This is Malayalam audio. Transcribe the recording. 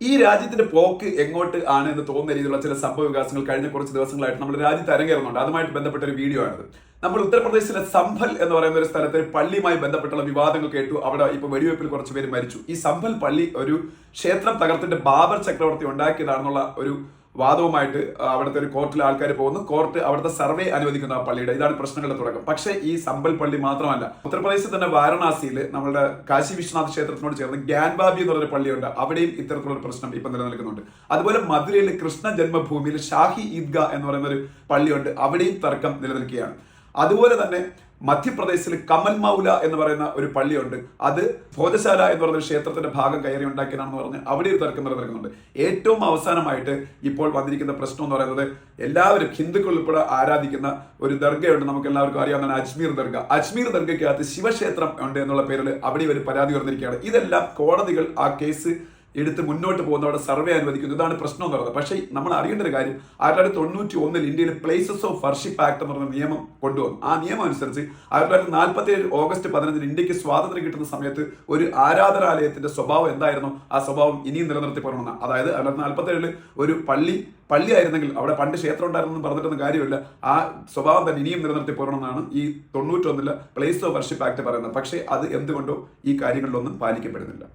ഈ രാജ്യത്തിന്റെ പോക്ക് എങ്ങോട്ട് ആണ് എന്ന് തോന്നുന്ന രീതിയിലുള്ള ചില സംഭവ വികാസങ്ങൾ കഴിഞ്ഞ കുറച്ച് ദിവസങ്ങളായിട്ട് നമ്മുടെ രാജ്യത്ത് അരങ്ങേറുന്നുണ്ട്. അതുമായിട്ട് ബന്ധപ്പെട്ട ഒരു വീഡിയോ ആണിത്. നമ്മൾ ഉത്തർപ്രദേശിലെ സംഭൽ എന്ന് പറയുന്ന ഒരു സ്ഥലത്ത് പള്ളിയുമായി ബന്ധപ്പെട്ടുള്ള വിവാദങ്ങൾ കേട്ടു. അവിടെ ഇപ്പൊ വെടിവെപ്പിൽ കുറച്ച് പേര് മരിച്ചു. ഈ സംഭൽ പള്ളി ഒരു ക്ഷേത്രം തകർത്തിന്റെ ബാബർ ചക്രവർത്തി ഉണ്ടാക്കിയതാണെന്നുള്ള ഒരു വാദവുമായിട്ട് അവിടുത്തെ ഒരു കോർട്ടിലെ ആൾക്കാർ പോകുന്നു. കോർട്ട് അവിടുത്തെ സർവേ അനുവദിക്കുന്ന ആ പള്ളിയുടെ. ഇതാണ് പ്രശ്നങ്ങളുടെ തുടക്കം. പക്ഷേ ഈ സംബൽ പള്ളി മാത്രമല്ല, ഉത്തർപ്രദേശിൽ തന്നെ വാരണാസിയിൽ നമ്മുടെ കാശി വിശ്വനാഥ് ക്ഷേത്രത്തിനോട് ചേർന്ന് ഗ്യാൻബാബി എന്ന് പറയുന്ന പള്ളിയുണ്ട്. അവിടെയും ഇത്തരത്തിലുള്ള പ്രശ്നം ഇപ്പം നിലനിൽക്കുന്നുണ്ട്. അതുപോലെ മധുരയിൽ കൃഷ്ണ ജന്മഭൂമിയിൽ ഷാഹി ഈദ്ഗാ എന്ന് പറയുന്ന ഒരു പള്ളിയുണ്ട്. അവിടെയും തർക്കം നിലനിൽക്കുകയാണ്. അതുപോലെ തന്നെ മധ്യപ്രദേശിൽ കമൽ മൗല എന്ന് പറയുന്ന ഒരു പള്ളിയുണ്ട്. അത് ഭോജശാല എന്ന് പറയുന്ന ക്ഷേത്രത്തിന്റെ ഭാഗം കയറി ഉണ്ടാക്കിയതാണെന്ന് പറഞ്ഞ് അവിടെ ഒരു തർക്കം നിലനിൽക്കുന്നുണ്ട്. ഏറ്റവും അവസാനമായിട്ട് ഇപ്പോൾ വന്നിരിക്കുന്ന പ്രശ്നം എന്ന് പറയുന്നത്, എല്ലാവരും ഹിന്ദുക്കൾ ഉൾപ്പെടെ ആരാധിക്കുന്ന ഒരു ദർഗയുണ്ട്, നമുക്ക് എല്ലാവർക്കും അറിയാവുന്ന അജ്മീർ ദർഗ. അജ്മീർ ദർഗയ്ക്കകത്ത് ശിവക്ഷേത്രം ഉണ്ട് എന്നുള്ള പേരിൽ അവിടെ ഒരു പരാതി ഉയർന്നിരിക്കുകയാണ്. ഇതെല്ലാം കോടതികൾ ആ കേസ് എടുത്ത് മുന്നോട്ട് പോകുന്ന അവിടെ സർവേ അനുവദിക്കുന്നു. ഇതാണ് പ്രശ്നം എന്ന് പറയുന്നത്. പക്ഷേ നമ്മൾ അറിയേണ്ട ഒരു കാര്യം, 1991 ഇന്ത്യയിൽ പ്ലേസസ് ഓഫ് വർഷിപ്പ് ആക്ട് എന്ന് പറയുന്ന നിയമം കൊണ്ടുവന്നു. ആ നിയമം അനുസരിച്ച് 1947 ഓഗസ്റ്റ് 15 ഇന്ത്യക്ക് സ്വാതന്ത്ര്യം കിട്ടുന്ന സമയത്ത് ഒരു ആരാധനാലയത്തിന്റെ സ്വഭാവം എന്തായിരുന്നു, ആ സ്വഭാവം ഇനിയും നിലനിർത്തി പോകണമെന്നാണ്. അതായത് 1947 ഒരു പള്ളി ആയിരുന്നെങ്കിൽ അവിടെ പണ്ട് ക്ഷേത്രം ഉണ്ടായിരുന്നെന്ന് പറഞ്ഞിട്ടൊന്നും കാര്യമില്ല. ആ സ്വഭാവം തന്നെ ഇനിയും നിലനിർത്തി പോകണമെന്നാണ് ഈ 91 പ്ലേസ് ഓഫ് വർഷിപ്പ് ആക്ട് പറയുന്നത്. പക്ഷേ അത് എന്തുകൊണ്ടോ ഈ കാര്യങ്ങളിലൊന്നും പാലിക്കപ്പെടുന്നില്ല.